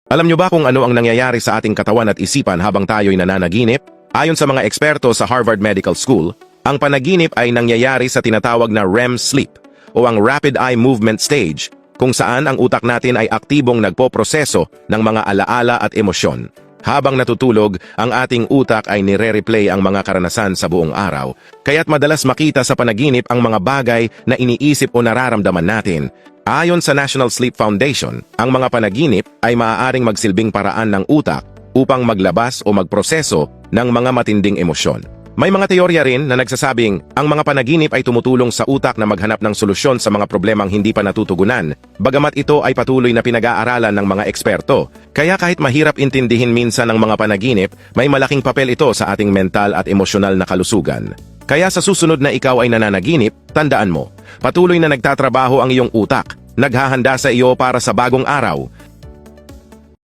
Alam nyo ba kung ano ang nangyayari sa ating katawan at isipan habang tayo'y nananaginip? Ayon sa mga eksperto sa Harvard Medical School, ang panaginip ay nangyayari sa tinatawag na REM sleep o ang Rapid Eye Movement Stage, kung saan ang utak natin ay aktibong nagpoproseso ng mga alaala at emosyon. Habang natutulog, ang ating utak ay nire-replay ang mga karanasan sa buong araw, kaya't madalas makita sa panaginip ang mga bagay na iniisip o nararamdaman natin. Ayon sa National Sleep Foundation, ang mga panaginip ay maaaring magsilbing paraan ng utak upang maglabas o magproseso ng mga matinding emosyon. May mga teorya rin na nagsasabing ang mga panaginip ay tumutulong sa utak na maghanap ng solusyon sa mga problemang hindi pa natutugunan, bagamat ito ay patuloy na pinag-aaralan ng mga eksperto. Kaya kahit mahirap intindihin minsan ng mga panaginip, may malaking papel ito sa ating mental at emosyonal na kalusugan. Kaya sa susunod na ikaw ay nananaginip, tandaan mo, patuloy na nagtatrabaho ang iyong utak, naghahanda sa iyo para sa bagong araw.